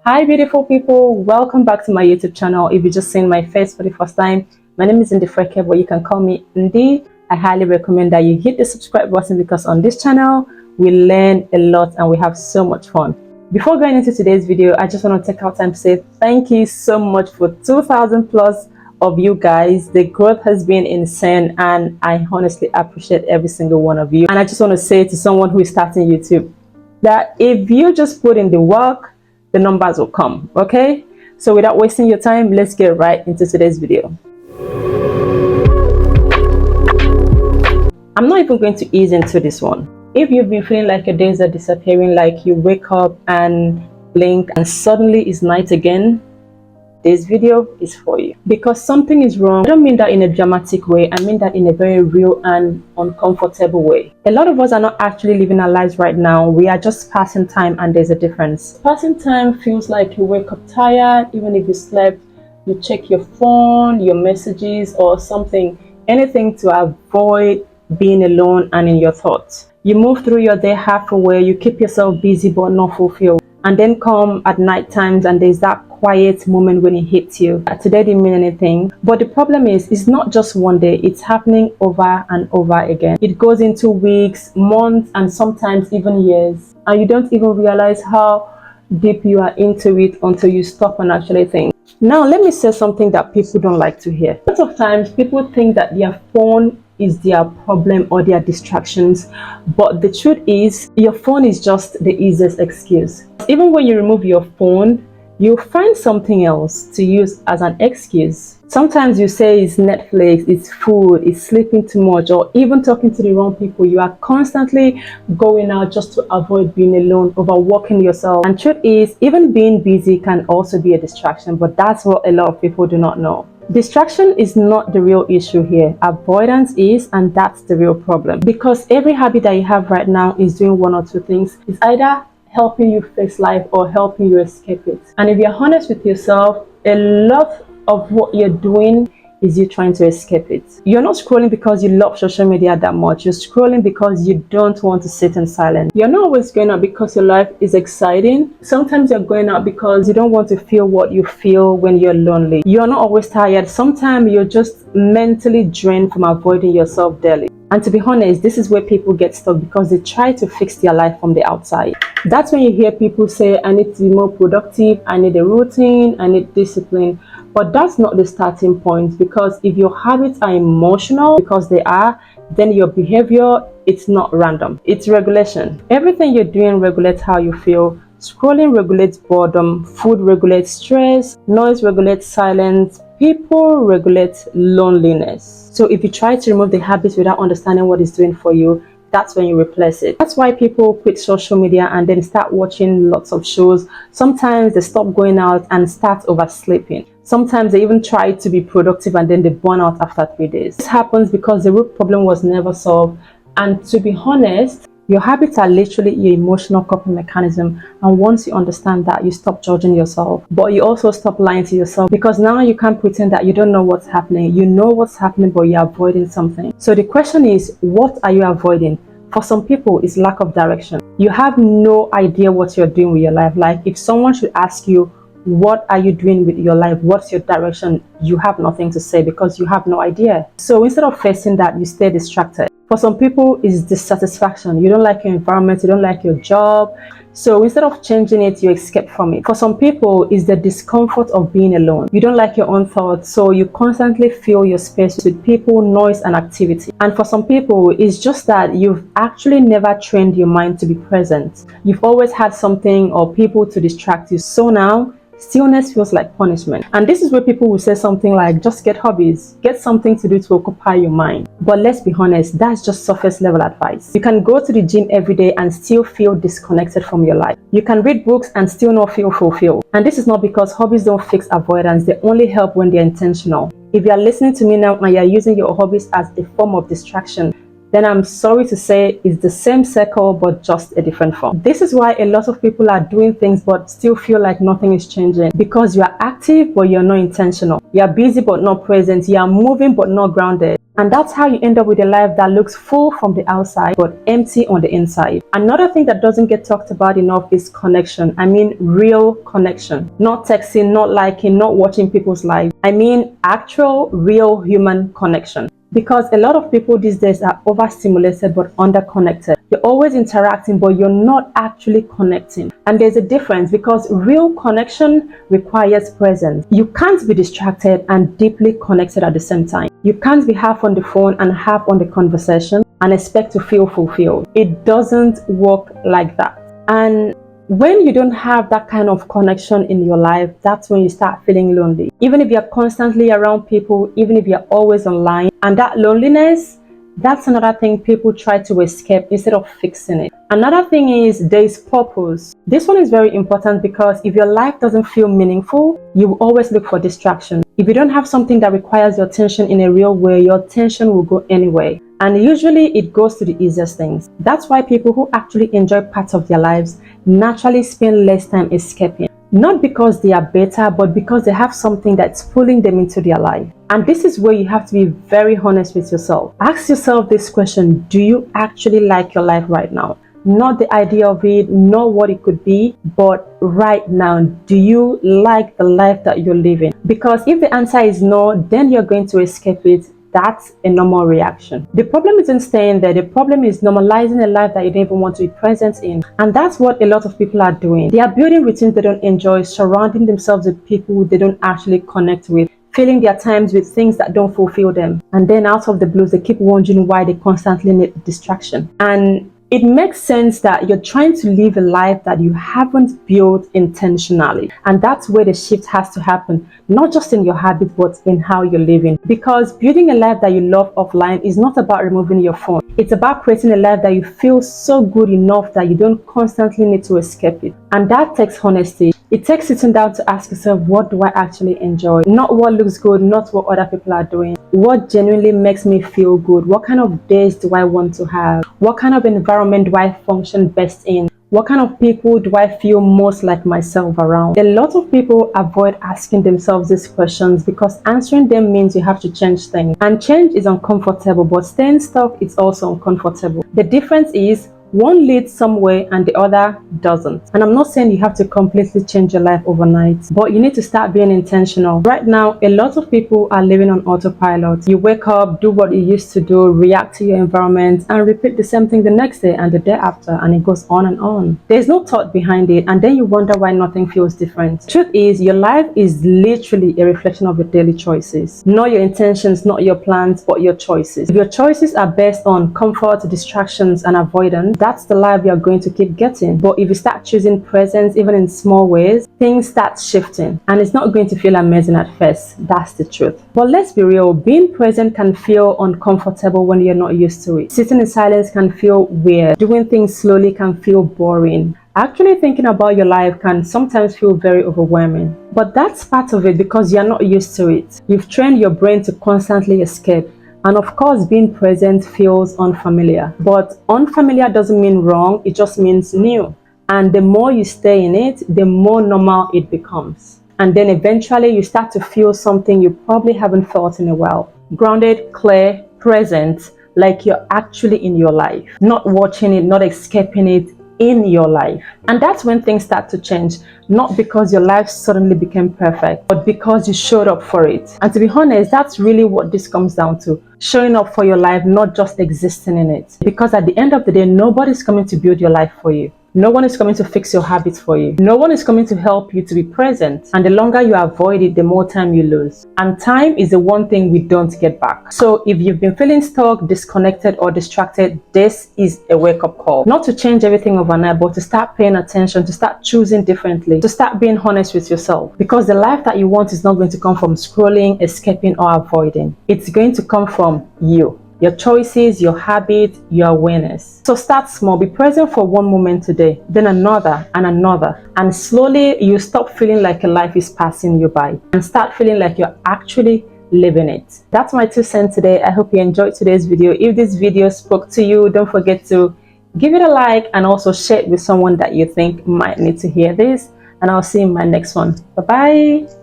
Hi beautiful people, welcome back to my YouTube channel. If you're just seeing my face for the first time, my name is Ndifreke, but you can call me Ndi. I highly recommend that you hit the subscribe button because on this channel we learn a lot and we have so much fun. Before going into today's video, I just want to take out time to say thank you so much for 2,000 plus of you guys. The growth has been insane and I honestly appreciate every single one of you. And I just want to say to someone who is starting YouTube that if you just put in the work, the numbers will come. Okay, so without wasting your time, let's get right into today's video. I'm not even going to ease into this one. If you've been feeling like your days are disappearing, like you wake up and blink and suddenly it's night again, this video is for you because something is wrong. I don't mean that in a dramatic way, I mean that in a very real and uncomfortable way. A lot of us are not actually living our lives right now. We are just passing time, and there's a difference. Passing time feels like you wake up tired, even if you slept, you check your phone, your messages or something, anything to avoid being alone and in your thoughts. You move through your day half away, you keep yourself busy but not fulfilled. And then come at night times and there's that quiet moment when it hits you. Today didn't mean anything. But the problem is, it's not just one day. It's happening over and over again. It goes into weeks, months, and sometimes even years. And you don't even realize how deep you are into it until you stop and actually think. Now, let me say something that people don't like to hear. Lots of times, people think that their phone is their problem or their distractions, but the truth is your phone is just the easiest excuse. Even when you remove your phone, you'll find something else to use as an excuse. Sometimes you say it's Netflix, it's food, it's sleeping too much, or even talking to the wrong people. You are constantly going out just to avoid being alone, overworking yourself. And truth is, even being busy can also be a distraction, but that's what a lot of people do not know. Distraction is not the real issue here. Avoidance is, and that's the real problem. Because every habit that you have right now is doing one or two things. It's either helping you face life or helping you escape it. And if you're honest with yourself, a lot of what you're doing is you trying to escape it. You're not scrolling because you love social media that much. You're scrolling because you don't want to sit in silence. You're not always going out because your life is exciting. Sometimes you're going out because you don't want to feel what you feel when you're lonely. You're not always tired. Sometimes you're just mentally drained from avoiding yourself daily. And to be honest, this is where people get stuck because they try to fix their life from the outside. That's when you hear people say, I need to be more productive, I need a routine, I need discipline. But that's not the starting point, because if your habits are emotional, because they are, then your behavior, it's not random. It's regulation. Everything you're doing regulates how you feel. Scrolling regulates boredom, food regulates stress, noise regulates silence, people regulate loneliness. So if you try to remove the habits without understanding what it's doing for you, that's when you replace it. That's why people quit social media and then start watching lots of shows. Sometimes they stop going out and start oversleeping. Sometimes they even try to be productive and then they burn out after 3 days. This happens because the root problem was never solved. And to be honest, your habits are literally your emotional coping mechanism. And once you understand that, you stop judging yourself. But you also stop lying to yourself, because now you can't pretend that you don't know what's happening. You know what's happening, but you're avoiding something. So the question is, what are you avoiding? For some people, it's lack of direction. You have no idea what you're doing with your life. Like if someone should ask you, what are you doing with your life? What's your direction? You have nothing to say because you have no idea. So instead of facing that, you stay distracted. For some people, it's dissatisfaction. You don't like your environment, you don't like your job. So instead of changing it, you escape from it. For some people, it's the discomfort of being alone. You don't like your own thoughts, so you constantly fill your space with people, noise, and activity. And for some people, it's just that you've actually never trained your mind to be present. You've always had something or people to distract you. So now, stillness feels like punishment. And this is where people will say something like, just get hobbies, get something to do to occupy your mind. But let's be honest, that's just surface level advice. You can go to the gym every day and still feel disconnected from your life. You can read books and still not feel fulfilled. And this is not because hobbies don't fix avoidance, they only help when they're intentional. If you are listening to me now and you're using your hobbies as a form of distraction, then I'm sorry to say it's the same circle but just a different form. This is why a lot of people are doing things but still feel like nothing is changing, because you are active but you're not intentional. You are busy but not present. You are moving but not grounded. And that's how you end up with a life that looks full from the outside but empty on the inside. Another thing that doesn't get talked about enough is connection. I mean real connection. Not texting, not liking, not watching people's lives. I mean actual, real human connection. Because a lot of people these days are overstimulated but underconnected. You're always interacting but you're not actually connecting. And there's a difference because real connection requires presence. You can't be distracted and deeply connected at the same time. You can't be half on the phone and half on the conversation and expect to feel fulfilled. It doesn't work like that. And when you don't have that kind of connection in your life, that's when you start feeling lonely. Even if you're constantly around people, even if you're always online, and that loneliness, that's another thing people try to escape instead of fixing it. Another thing is there is purpose. This one is very important because if your life doesn't feel meaningful, you will always look for distraction. If you don't have something that requires your attention in a real way, your attention will go anywhere. And usually it goes to the easiest things. That's why people who actually enjoy parts of their lives naturally spend less time escaping. Not because they are better, but because they have something that's pulling them into their life. And this is where you have to be very honest with yourself. Ask yourself this question: do you actually like your life right now? Not the idea of it, not what it could be, but right now, do you like the life that you're living? Because if the answer is no, then you're going to escape it. That's a normal reaction. The problem isn't staying there. The problem is normalizing a life that you don't even want to be present in. And that's what a lot of people are doing. They are building routines they don't enjoy, surrounding themselves with people they don't actually connect with, filling their times with things that don't fulfill them. And then out of the blues, they keep wondering why they constantly need distraction. And it makes sense that you're trying to live a life that you haven't built intentionally. And that's where the shift has to happen, not just in your habits, but in how you're living. Because building a life that you love offline is not about removing your phone. It's about creating a life that you feel so good enough that you don't constantly need to escape it. And that takes honesty. It takes sitting down to ask yourself, what do I actually enjoy? Not what looks good, not what other people are doing. What genuinely makes me feel good? What kind of days do I want to have? What kind of environment do I function best in? What kind of people do I feel most like myself around? A lot of people avoid asking themselves these questions because answering them means you have to change things. And change is uncomfortable, but staying stuck is also uncomfortable. The difference is one leads somewhere and the other doesn't. And I'm not saying you have to completely change your life overnight, but you need to start being intentional. Right now, a lot of people are living on autopilot. You wake up, do what you used to do, react to your environment, and repeat the same thing the next day and the day after, and it goes on and on. There's no thought behind it, and then you wonder why nothing feels different. Truth is, your life is literally a reflection of your daily choices. Not your intentions, not your plans, but your choices. If your choices are based on comfort, distractions, and avoidance, that's the life you're going to keep getting. But if you start choosing presence, even in small ways, things start shifting. And it's not going to feel amazing at first. That's the truth. But let's be real, being present can feel uncomfortable when you're not used to it. Sitting in silence can feel weird. Doing things slowly can feel boring. Actually thinking about your life can sometimes feel very overwhelming. But that's part of it because you're not used to it. You've trained your brain to constantly escape. And of course, being present feels unfamiliar. But unfamiliar doesn't mean wrong, it just means new. And the more you stay in it, the more normal it becomes. And then eventually you start to feel something you probably haven't felt in a while. Grounded, clear, present, like you're actually in your life. Not watching it, not escaping it, in your life. And that's when things start to change, not because your life suddenly became perfect, but because you showed up for it. And to be honest, that's really what this comes down to. Showing up for your life, not just existing in it. Because at the end of the day, nobody's coming to build your life for you. No one is coming to fix your habits for you. No one is coming to help you to be present. And the longer you avoid it, the more time you lose. And time is the one thing we don't get back. So if you've been feeling stuck, disconnected, or distracted, this is a wake-up call. Not to change everything overnight, but to start paying attention, to start choosing differently, to start being honest with yourself. Because the life that you want is not going to come from scrolling, escaping, or avoiding. It's going to come from you. Your choices, your habits, your awareness. So start small, be present for one moment today, then another and another. And slowly you stop feeling like your life is passing you by and start feeling like you're actually living it. That's my 2 cents today. I hope you enjoyed today's video. If this video spoke to you, don't forget to give it a like and also share it with someone that you think might need to hear this. And I'll see you in my next one. Bye-bye.